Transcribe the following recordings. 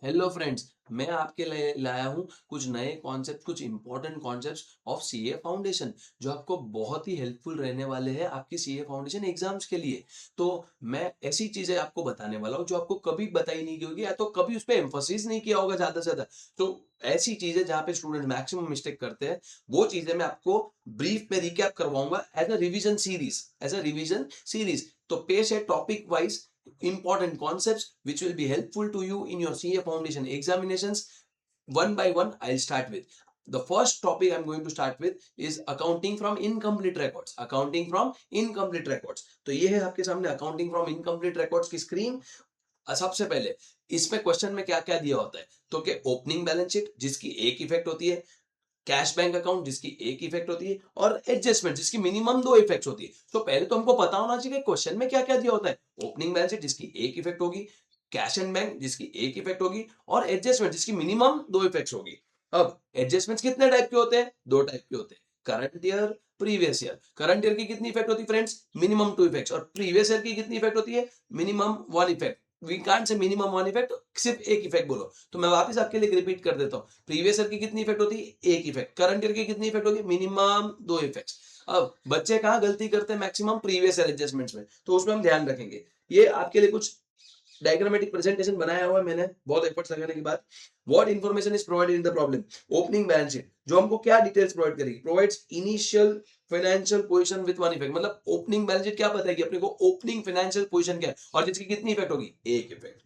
Hello friends, मैं आपके लिए लाया हूँ कुछ नए कॉन्सेप्ट, कुछ important concepts of CA foundation जो आपको बहुत ही हेल्पफुल रहने वाले हैं आपकी सीए फाउंडेशन एग्जाम्स के लिए। तो मैं ऐसी चीजें आपको बताने वाला हूँ जो आपको कभी बताई नहीं की होगी या तो कभी उस पर एम्फोसिस नहीं किया होगा ज्यादा से ज्यादा। तो ऐसी चीजें जहाँ पे स्टूडेंट मैक्सिमम मिस्टेक करते हैं, वो चीजें मैं आपको ब्रीफ में रिकैप करवाऊंगा एज अ रिवीजन सीरीज। तो पेश है topic wise important concepts which will be helpful to you in your CA foundation examinations. One by one, I'll start with. The first topic I'm going to start with is accounting from incomplete records. Accounting from incomplete records. तो ये है आपके सामने accounting from incomplete records की screen. सबसे पहले इसमें question में क्या क्या दिया होता है, तो कि ओपनिंग बैलेंस शीट जिसकी एक इफेक्ट होती है, कैश बैंक अकाउंट जिसकी एक इफेक्ट होती है, और एडजस्टमेंट जिसकी मिनिमम दो इफेक्ट्स होती है। तो पहले तो हमको पता होना चाहिए कि क्वेश्चन में क्या क्या दिया होता है। ओपनिंग बैलेंस शीट जिसकी एक इफेक्ट होगी, कैश एंड बैंक जिसकी एक इफेक्ट होगी, और एडजस्टमेंट जिसकी मिनिमम दो इफेक्ट्स होगी। अब एडजस्टमेंट्स कितने टाइप के होते हैं? दो टाइप के होते हैं, current year, previous year. Current year की कितनी इफेक्ट होती है फ्रेंड्स? Minimum two effects. और प्रीवियस ईयर की कितनी इफेक्ट होती है? Minimum one effect. We can't say minimum one effect, सिर्फ एक इफेक्ट बोलो। तो मैं वापस आपके लिए रिपीट कर देता हूँ। प्रीवियस ईयर की कितनी इफेक्ट होती है? एक इफेक्ट। करंट ईयर की कितनी इफेक्ट होगी? मिनिमम दो इफेक्ट्स। अब बच्चे कहाँ गलती करते हैं मैक्सिमम? प्रीवियस ईयर एडजस्टमेंट्स में। तो उसमें हम ध्यान रखेंगे। ये आपके लिए कुछ डायग्रामेटिक प्रेजेंटेशन बनाया हुआ है मैंने बहुत एफर्ट्स लगाने के बाद। What information is provided in the problem? Opening balance sheet जो हमको क्या डिटेल्स प्रोवाइड करेगी? Provides initial financial position with one effect. मतलब ओपनिंग बैलेंस शीट क्या बताएगी अपने को? ओपनिंग फाइनेंशियल पोजीशन क्या है और जिसकी कितनी इफेक्ट होगी? एक effect.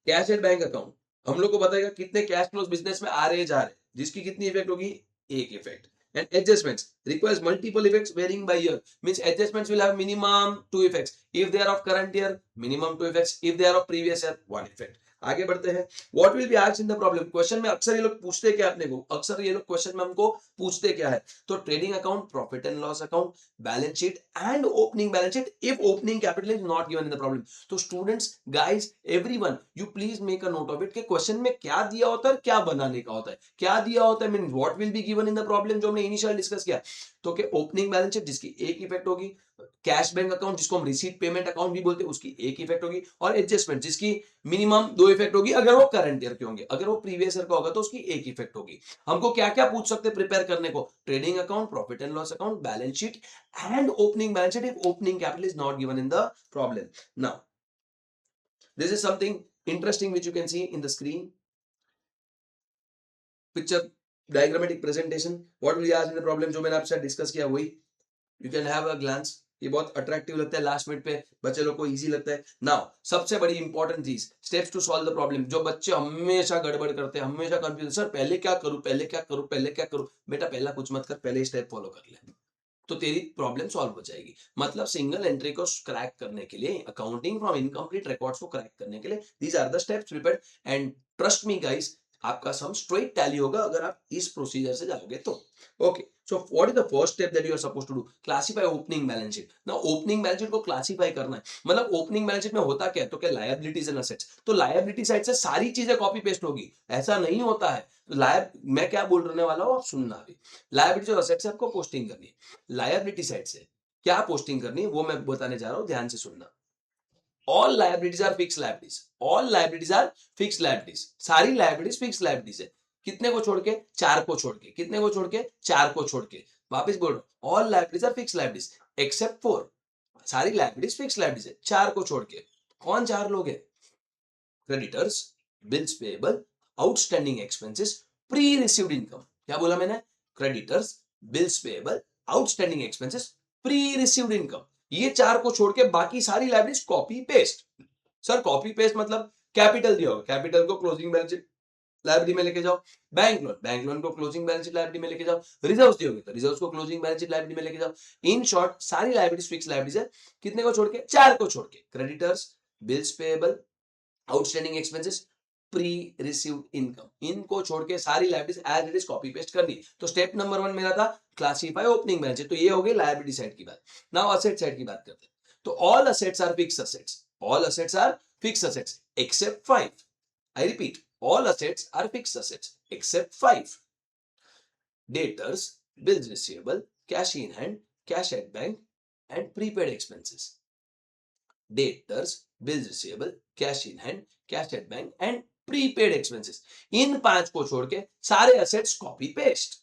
Cash and bank account हम लोग को बताएगा कितने कैश फ्लोज बिजनेस में आ रहे जा रहे, जिसकी कितनी इफेक्ट होगी? एक effect. And adjustments requires multiple effects varying by year. Means adjustments will have minimum two effects. If they are of current year, minimum two effects. If they are of previous year, one effect. आगे बढ़ते हैं। What will be asked in the problem? Question में अक्सर ये लोग पूछते क्या अपने को? अक्सर ये लोग क्वेश्चन में हमको पूछते क्या है? तो trading account, profit and loss account, balance sheet and opening balance sheet if opening capital is not given in the problem. तो students, guys, everyone, you please make a note of it कि question में क्या दिया होता है और क्या बनाने का होता है। क्या दिया होता है mean what will be given in the problem, जो हमने इनिशियल डिस्कस किया। तो कि ओपनिंग बैलेंस शीट जिसकी एक इफेक्ट होगी, कैश बैंक अकाउंट जिसको हम रिसीट पेमेंट अकाउंट भी बोलते हैं उसकी एक इफेक्ट होगी, और एडजस्टमेंट जिसकी मिनिमम दो इफेक्ट होगी अगर वो करंट ईयर के होंगे। अगर वो प्रीवियस ईयर का होगा तो उसकी एक इफेक्ट होगी। हमको क्या क्या पूछ सकते हैं प्रिपेयर करने को? Trading account, profit and loss account, balance sheet and opening balance sheet if opening capital is not given in the problem. Now this is something interesting which you can see in the screen picture, diagrammatic presentation. What will you ask in the problem जो मैंने आपसे discuss किया वही you can have a glance. ये बहुत attractive लगता है, last minute पे बच्चे लोग को इजी लगता है। नाउ सबसे बड़ी इंपॉर्टेंट चीज, steps to solve the problem. जो बच्चे हमेशा गड़बड़ करते हैं, हमेशा कंफ्यूज, सर पहले क्या करूं, पहले क्या करूं, पहले क्या करूं। बेटा पहला कुछ मत कर, पहले स्टेप फॉलो कर ले तो तेरी प्रॉब्लम सॉल्व हो जाएगी। मतलब सिंगल एंट्री को क्रैक करने के लिए, अकाउंटिंग फ्रॉम इनकम्प्लीट रिकॉर्ड्स को क्रैक करने के लिए, these are the steps prepared. And trust me guys, आपका सम स्ट्रेट टैली होगा अगर आप इस प्रोसीजर से जाओगे तो। Okay, so what is the first step that you are supposed to do? Classify opening balance sheet. ना ओपनिंग बैलेंस शीट को क्लासिफाई करना है। मतलब ओपनिंग बैलेंस शीट में होता क्या है, तो क्या लायबिलिटीज एंड असेट्स। तो लायबिलिटी साइड से सारी चीजें कॉपी पेस्ट होगी, ऐसा नहीं होता है। लायब मैं क्या बोलने वाला हूं आप सुनना भी। लायबिलिटी और असेट्स आपको पोस्टिंग करनी है। लायबिलिटी साइड से क्या पोस्टिंग करनी है वो मैं बताने जा रहा हूं, ध्यान से सुनना। All liabilities are fix liabilities. All liabilities are fix liabilities. सारी लायबिलिटीज फिक्स लायबिलिटीज है। कितने को छोड़ के? चार को छोड़ के। कितने को छोड़ के? चार को छोड़ के। वापस बोल रहा हूं, all liabilities are fix liabilities except four. सारी लायबिलिटीज फिक्स लायबिलिटीज है, चार को छोड़ के। कौन चार लोग हैं? Creditors, bills payable, outstanding expenses, pre received income. क्या बोला मैंने? Creditors, bills payable, outstanding expenses, pre received income. ये चार को छोड़ के बाकी सारी liabilities copy paste. Sir copy paste मतलब कैपिटल दिया होगा, कैपिटल को क्लोजिंग बैलेंस शीट लायबिलिटी में लेके जाओ। बैंक लोन, बैंक लोन को क्लोजिंग बैलेंस शीट लायबिलिटी में लेके जाओ। रिजर्व्स दिए होंगे तो रिजर्व्स को क्लोजिंग बैलेंस शीट लायबिलिटी में लेके जाओ। इन शॉर्ट सारी लायबिलिटीज फिक्स लायबिलिटीज है। कितने को छोड़ के? चार को छोड़ के। Creditors, bills payable, outstanding expenses, pre received income. इनको छोड़ के सारी liabilities as it is copy paste करनी। तो स्टेप नंबर वन मेरा था क्लासिफाई ओपनिंग बैलेंस शीट। तो ये हो गई लायबिलिटी साइड की बात। नाउ असेट साइड की बात करते हैं। तो all assets are fix assets. All assets are fix assets except five. I repeat, all assets are fix assets except five. Debtors, bills receivable, cash in hand, cash at bank and prepaid expenses. Debtors, bills receivable, cash in hand, cash at bank and prepaid expenses. इन 5 को छोड़ के सारे assets copy paste,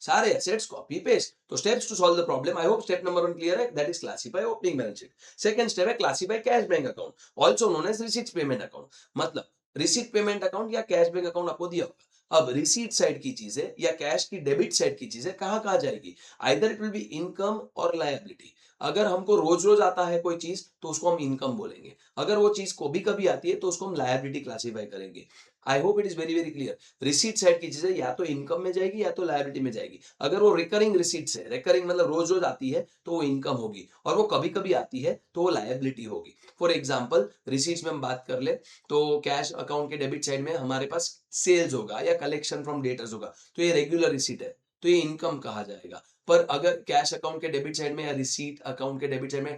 सारे assets copy paste. तो steps to solve the problem, I hope step number 1 clear है, that is classify opening balance sheet. Second step है classify cash bank account, also known as receipts payment account. मतलब receipt payment account या cash bank account आपको दिया होगा। अब receipt side की चीजें या कैश की डेबिट साइड की चीजें कहां जाएगी, either it will be income और लायबिलिटी। अगर हमको रोज रोज आता है कोई चीज तो उसको हम इनकम बोलेंगे, अगर वो चीज कभी कभी आती है तो उसको हम लायबिलिटी क्लासिफाई करेंगे। आई hope it is very very clear. Receipt side की चीजें या तो इनकम में जाएगी या तो लायबिलिटी में जाएगी। अगर वो रिकरिंग रिसीट्स है, रिकरिंग मतलब रोज रोज आती है, तो वो इनकम होगी, और वो कभी कभी आती है तो वो लायबिलिटी होगी। फॉर एग्जाम्पल रिसीट्स में हम बात कर ले तो कैश अकाउंट के डेबिट साइड में हमारे पास सेल्स होगा या कलेक्शन फ्रॉम डेटर्स होगा, तो ये रेगुलर रिसीट है, तो ये इनकम कहा जाएगा। पर अगर कैश अकाउंट के डेबिट साइड में या रिसीट अकाउंट के डेबिट साइड में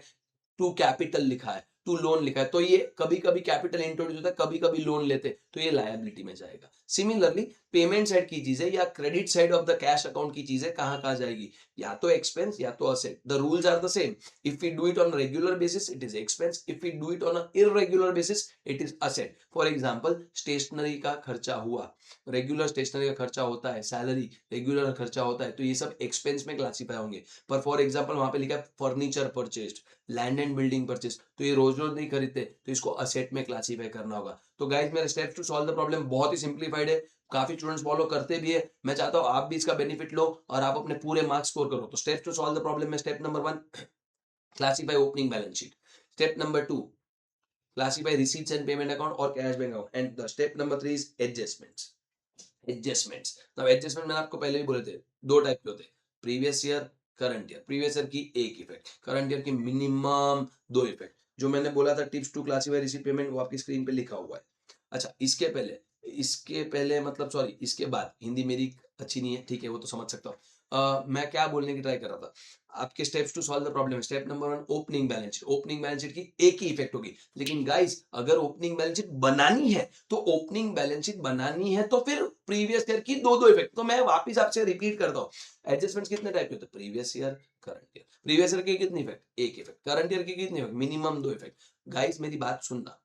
टू कैपिटल लिखा है, टू लोन लिखा है, तो ये कभी कभी कैपिटल इंट्रोड्यूस होता है, कभी कभी लोन लेते, तो ये लायबिलिटी में जाएगा। सिमिलरली पेमेंट साइड की चीजें या credit side of the cash account की चीजें कहां जाएगी, या तो एक्सपेंस या तो asset. The rules are the same, if we do it on regular basis it is expense, if we do it on irregular basis it is asset. For example stationery का खर्चा हुआ, रेगुलर स्टेशनरी का खर्चा होता है, salary regular खर्चा होता है, तो ये सब एक्सपेंस में क्लासीफाई होंगे। पर फॉर एग्जाम्पल वहां पे लिखा है furniture purchased, land and building purchase, तो ये रोज रोज नहीं खरीदते, तो इसको असेट में क्लासीफाई करना होगा। तो गाइस मेरे steps to solve the problem बहुत ही सिंप्लीफाइड है, काफी स्टूडेंट्स फॉलो करते भी है। मैं चाहता हूं आप भी इसका बेनिफिट लो और आप अपने पूरे मार्क्स स्कोर करो। तो steps to solve the problem में step number 1 classify opening balance sheet, step number 2 classify receipts and payment account और cash bank account, and the step number 3 is adjustments. Adjustments, अब adjustment मैंने आपको पहले भी बोले थे, दो टाइप के होते हैं, previous year current year. Previous year की एक इफेक्ट, करंट ईयर की मिनिमम दो इफेक्ट। जो मैंने बोला था tips to classify receipt payment, वो आपकी स्क्रीन पे लिखा हुआ है। अच्छा इसके पहले मतलब सॉरी इसके बाद, हिंदी मेरी अच्छी नहीं है, ठीक है वो तो समझ सकता हूँ। मैं क्या बोलने की ट्राई कर रहा था, आपके steps to solve the problem, step number 1 opening balance sheet. Opening balance sheet की एक ही इफेक्ट होगी, लेकिन गाइस अगर ओपनिंग बैलेंस शीट बनानी है तो ओपनिंग बैलेंस शीट बनानी है तो फिर प्रीवियस ईयर की दो दो इफेक्ट। तो मैं वापस आपसे रिपीट करता हूं, एडजस्टमेंट्स कितने टाइप के होते हैं, previous year current year. Previous year की कितनी इफेक्ट, एक इफेक्ट। करंट ईयर की कितनी इफेक्ट, मिनिमम दो इफेक्ट। गाइस मेरी बात सुनना,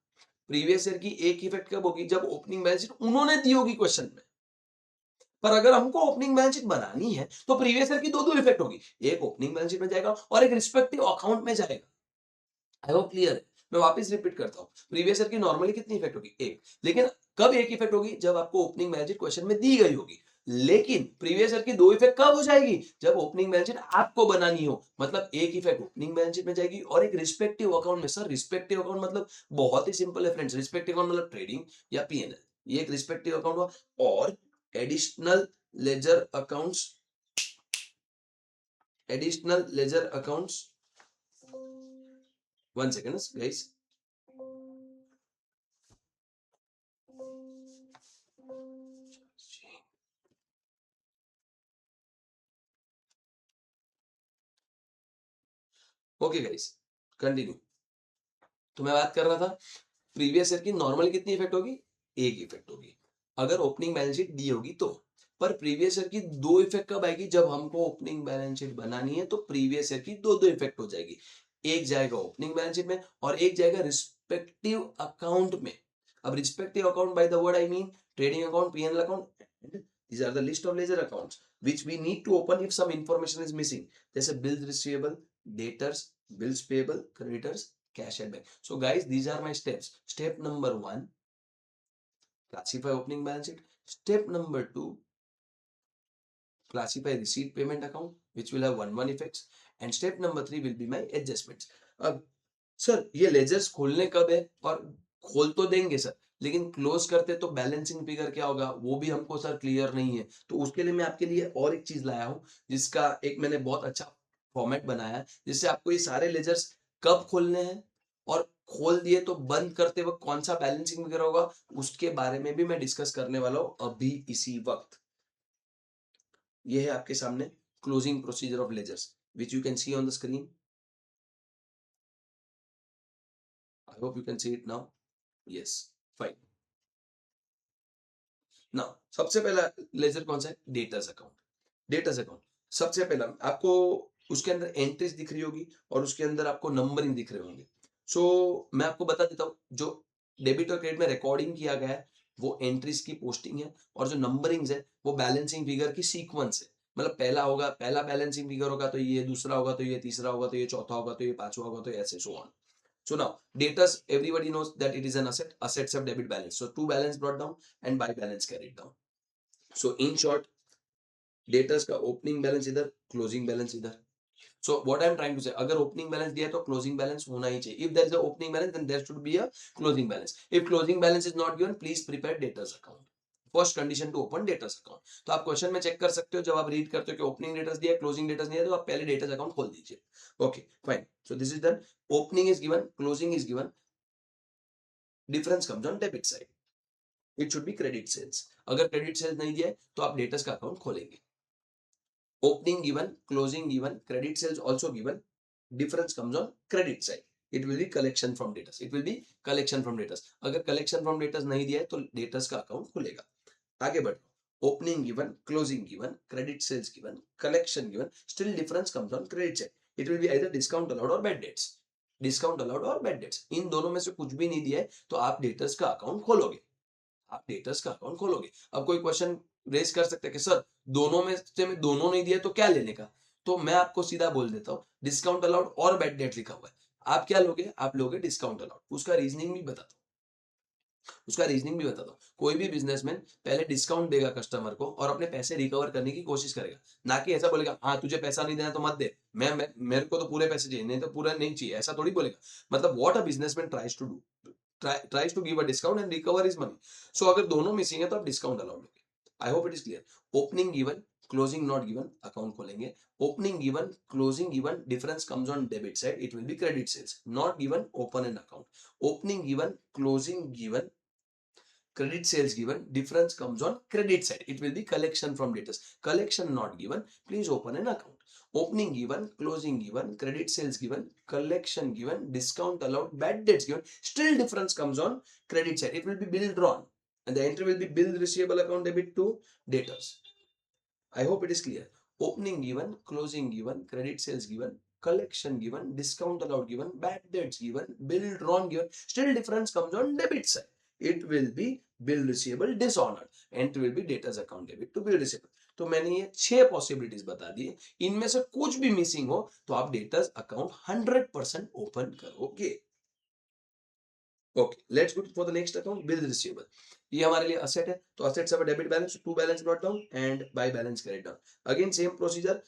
प्रीवियस ईयर की एक इफेक्ट कब होगी, जब ओपनिंग बैलेंस शीट उन्होंने दी होगी क्वेश्चन में। पर अगर हमको ओपनिंग बैलेंस शीट बनानी है तो प्रीवियस ईयर की दो दो इफेक्ट होगी, एक ओपनिंग बैलेंस शीट में जाएगा और एक रिस्पेक्टिव अकाउंट में जाएगा। आई होप क्लियर है। मैं वापस रिपीट करता हूं, प्रीवियस ईयर की नॉर्मली कितनी इफेक्ट होगी, एक। लेकिन कब एक इफेक्ट होगी, जब आपको ओपनिंग बैलेंस शीट क्वेश्चन में दी गई होगी। लेकिन प्रीवियस ईयर की दो इफेक्ट कब हो जाएगी, जब ओपनिंग बैलेंस शीट आपको बनानी हो। मतलब एक इफेक्ट ओपनिंग बैलेंस शीट में जाएगी और एक रिस्पेक्टिव अकाउंट में। सर रिस्पेक्टिव अकाउंट मतलब बहुत ही सिंपल है फ्रेंड्स, रिस्पेक्टिव अकाउंट मतलब ट्रेडिंग या पीएनएल, ये एक रिस्पेक्टिव अकाउंट हुआ। और additional ledger accounts, additional ledger accounts, one second guys. Okay guys continue. तो मैं बात कर रहा था प्रीवियस ईयर की नॉर्मल कितनी इफेक्ट होगी, एक इफेक्ट होगी अगर ओपनिंग बैलेंस शीट दी होगी तो। पर प्रीवियस ईयर की दो इफेक्ट कब आएगी, जब हमको ओपनिंग बैलेंस शीट बनानी है तो प्रीवियस ईयर की दो दो इफेक्ट हो जाएगी। एक जाएगा ओपनिंग बैलेंस शीट में और एक जाएगा रिस्पेक्टिव अकाउंट में। अब respective account by the word I mean trading account, PNL account, these are the list of ledger accounts which we need to open if some information is missing, जैसे bills receivable, debtors, bills payable, creditors, cash at bank. So guys these are my steps. Step number 1 classify opening balance sheet, step number 2 classify receipt payment account which will have one effects, and step number 3 will be my adjustments. अब sir ये ledgers खोलने कब है, और खोल तो देंगे sir, लेकिन क्लोज करते तो बैलेंसिंग फिगर क्या होगा वो भी हमको सर क्लियर नहीं है। तो उसके लिए मैं आपके लिए और एक चीज लाया हूं, जिसका एक मैंने बहुत अच्छा फॉर्मेट बनाया है, जिससे आपको ये सारे लेजर्स कब खोलने हैं और खोल दिए तो बंद करते वक्त कौन सा बैलेंसिंग फिगर होगा, उसके बारे में भी मैं डिस्कस करने वाला हूं अभी इसी वक्त। ये है आपके सामने closing procedure of ledgers which you can see on the screen. I hope you can see it now. Yes fine. ना सबसे पहला लेजर कौन सा है, डेटर्स अकाउंट। डेटर्स अकाउंट सबसे पहला आपको उसके अंदर एंट्रीज दिख रही होगी और उसके अंदर आपको नंबरिंग दिख रहे होंगे। सो मैं आपको बता देता हूँ, जो डेबिट और क्रेडिट में रिकॉर्डिंग किया गया है वो एंट्रीज की पोस्टिंग है, और जो नंबरिंग्स है वो बैलेंसिंग फिगर की सीक्वेंस है। मतलब पहला होगा, पहला बैलेंसिंग फिगर होगा तो ये, दूसरा होगा तो ये, तीसरा होगा तो ये, चौथा होगा तो ये, पांचवा होगा तो ऐसे, so on. So now, debtors, everybody knows that it is an asset. Assets have debit balance. So to balance brought down and by balance carried down. So in short, debtors का opening balance इधर, closing balance इधर. So what I am trying to say, अगर opening balance दिया है तो closing balance होना ही चाहिए. If there is a opening balance, then there should be a closing balance. If closing balance is not given, please prepare debtors account. First condition to open debtors account. तो आप question में check कर सकते हो, जब आप read करते हो कि ओपनिंग डेटर्स दिया है, क्लोजिंग डेटर्स नहीं है, तो आप पहले डेटर्स अकाउंट खोल दीजिए. Okay fine. So this is done. Opening is given, closing is given, difference comes on debit side. It should be credit sales. अगर क्रेडिट सेल्स नहीं दिया है तो आप डेटर्स का अकाउंट खोलेंगे. Opening given, closing given, credit sales also given, difference comes on credit side. It will be collection from debtors. It will be collection from debtors. अगर collection from debtors नहीं दिया है तो debtors का account खुलेगा. आगे बढ़ो. Opening given, closing given, credit sales given, collection given, still difference comes on credit side. It will be either discount allowed और बैड डेट्स. डिस्काउंट अलाउड और बैड डेट्स, इन दोनों में से कुछ भी नहीं दिया है तो आप डेटर्स का अकाउंट खोलोगे. आप डेटर्स का अकाउंट खोलोगे. अब कोई क्वेश्चन रेज कर सकते हैं कि सर दोनों में से मैं दोनों नहीं दिया तो क्या लेने का. तो मैं आपको सीधा बोल देता हूँ, डिस्काउंट अलाउड और बैड डेट लिखा हुआ है, आप क्या लोगे, आप लोगे डिस्काउंट अलाउड. उसका रीजनिंग भी बताता हूँ, उसका रीजनिंग भी बताता हूँ. कोई भी बिजनेसमैन पहले डिस्काउंट देगा कस्टमर को और अपने पैसे रिकवर करने की कोशिश करेगा. ना कि ऐसा बोलेगा हाँ तुझे पैसा नहीं देना तो मत दे, मैं मेरे को तो पूरे पैसे चाहिए, नहीं तो पूरा नहीं चाहिए, ऐसा थोड़ी बोलेगा. मतलब what a businessman tries to do, tries to give a discount and recover his money. So अगर दोनों मिसिंग है तो आप डिस्काउंट अलाउड लोगे. I hope it is clear. Opening given, closing not given, account खोलेंगे. Opening given, closing given, difference comes on debit side, it will be credit sales. Not given, open an account. Opening given, closing given, credit sales given, difference comes on credit side, it will be collection from debtors. Collection not given, please open an account. Opening given, closing given, credit sales given, collection given, discount allowed, bad debts given, still difference comes on credit side, it will be bill drawn and the entry will be bill receivable account debit to debtors. I hope it is clear. Opening given, closing given, credit sales given, collection given, discount allowed given, bad debts given, bill drawn given, still difference comes on debit side. It will be bill receivable dishonored. Entry will be debtors account debit to bill receivable. तो मैंने ये 6 possibilities बता दी. इनमें से कुछ भी missing हो तो आप डेटर्स अकाउंट 100% ओपन करोगे. Okay, let's go for the next account, bill receivable. ये हमारे लिए असेट है, तो assets have a debit balance, to balance brought down and by balance carried down. Again same procedure.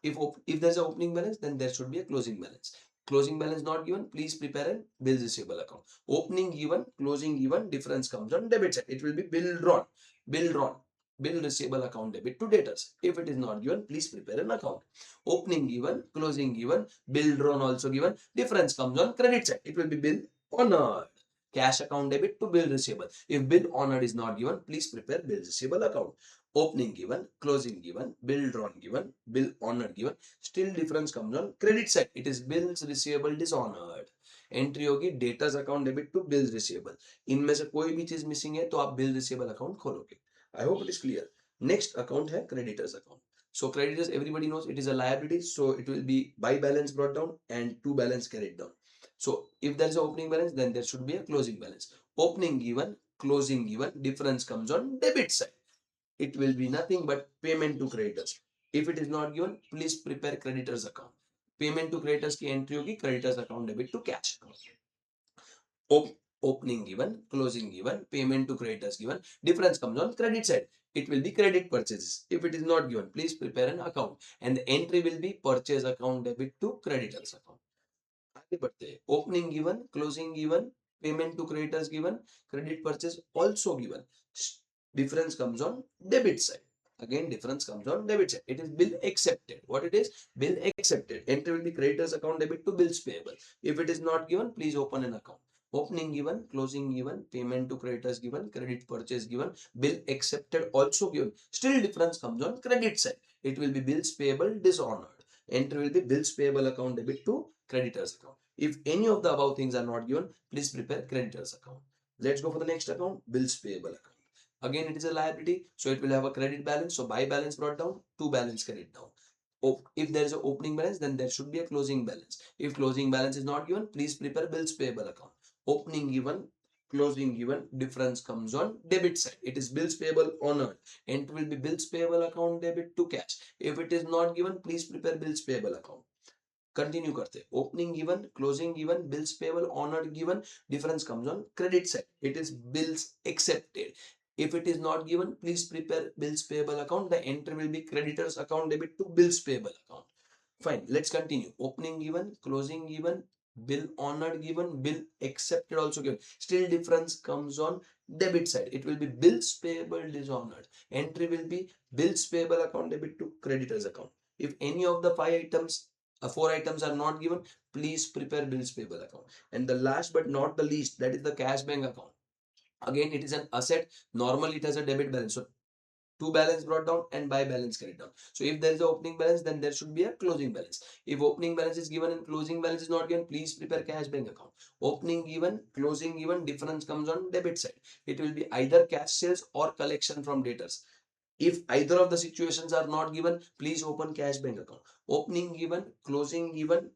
If there is a opening balance, then there should be a closing balance. Closing balance not given, please prepare a bill receivable account. Opening given, closing given, difference comes on debit side. It will be bill drawn, bill drawn, bill receivable account debit to debtors. If it is not given, please prepare an account. Opening given, closing given, bill drawn also given, difference comes on credit side. It will be bill honored. Cash account debit to bill receivable. If bill honored is not given, please prepare bill receivable account. Opening given, closing given, bill drawn given, bill honored given, still difference comes on credit side. It is bills receivable dishonored. Entry होगी debtors account debit to bills receivable. इनमें से कोई भी चीज missing है तो आप bill receivable account खोलोगे. I hope it is clear. Next account है creditors account. So creditors, everybody knows it is a liability, so it will be by balance brought down and to balance carried down. So if there is a opening balance, then there should be a closing balance. Opening given, closing given, difference comes on debit side. It will be nothing but payment to creditors. If it is not given, please prepare creditors account. Payment to creditors की entry होगी creditors account debit to cash account. Opening given, closing given, payment to creditors given, difference comes on credit side. It will be credit purchases. If it is not given, please prepare an account and the entry will be purchase account debit to creditors account. आगे बढ़ते हैं. Opening given, closing given, payment to creditors given, credit purchase also given. Difference comes on debit side. Again, difference comes on debit side. It is bill accepted. What it is? Bill accepted. Entry will be creditors account debit to bills payable. If it is not given, please open an account. Opening given, closing given, payment to creditors given, credit purchase given, bill accepted also given. Still difference comes on credit side. It will be bills payable dishonored. Entry will be bills payable account debit to creditors account. If any of the above things are not given, please prepare creditors account. Let's go for the next account, bills payable account. Again, it is a liability, so it will have a credit balance. So by balance brought down, to balance carried down. If there is an opening balance, then there should be a closing balance. If closing balance is not given, please prepare bills payable account. Opening given, closing given, difference comes on debit side. It is bills payable on earned. Entry will be bills payable account debit to cash. If it is not given, please prepare bills payable account. Continue करते opening given closing given bills payable honoured given difference comes on credit side it is bills accepted if it is not given please prepare bills payable account the entry will be creditors account debit to bills payable account fine let's continue opening given closing given bill honored given bill accepted also given still difference comes on debit side it will be bills payable dishonored entry will be bills payable account debit to creditors account if any of the five items four items are not given please prepare bills payable account and the last but not the least that is the cash bank account again it is an asset normally it has a debit balance so to balance brought down and by balance carried down so if there is a opening balance then there should be a closing balance if opening balance is given and closing balance is not given please prepare cash bank account opening given closing given difference comes on debit side it will be either cash sales or collection from debtors if either of the situations are not given please open cash bank account opening given closing given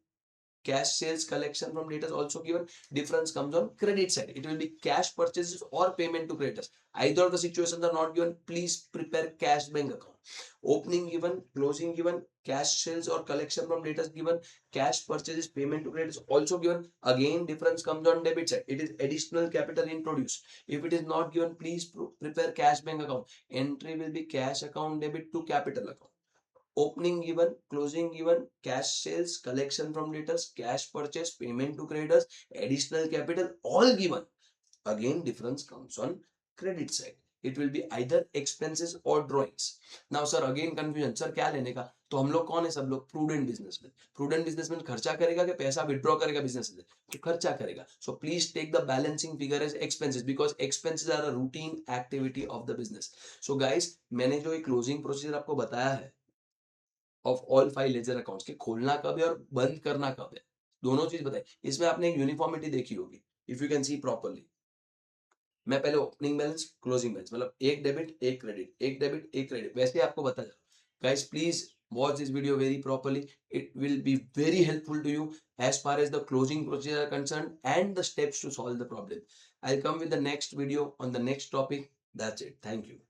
cash sales collection from debtors also given difference comes on credit side it will be cash purchases or payment to creditors either of the situations are not given please prepare cash bank account opening given closing given cash sales or collection from debtors given cash purchases payment to creditors also given again difference comes on debit side it is additional capital introduced if it is not given please prepare cash bank account entry will be cash account debit to capital account opening given, closing given, cash sales, collection from debtors, cash purchase, payment to creditors, additional capital, all given. Again, difference comes on credit side. It will be either expenses or drawings. Now, sir, again confusion. Sir, क्या लेने का? तो हम लोग कौन है सब लोग प्रूडेंट बिजनेसमैन प्रूडेंट बिजनेसमैन खर्चा करेगा कि पैसा विड्रॉ करेगा बिजनेस से तो खर्चा करेगा so please take the balancing figure as expenses because expenses are a routine activity of the business so guys मैंने जो ये क्लोजिंग प्रोसीजर आपको बताया है of all five ledger accounts के खोलना कब है और बंद करना कब है दोनों चीज बताए इसमें आपने एक यूनिफॉर्मिटी देखी होगी if you can see properly मैं पहले ओपनिंग बैलेंस क्लोजिंग बैलेंस मतलब एक डेबिट एक क्रेडिट एक डेबिट एक क्रेडिट वैसे आपको बता जा guys please watch this video very properly it will be very helpful to you as far as the closing procedure are concerned and the steps to solve the problem I'll come with the next video on the next topic that's it thank you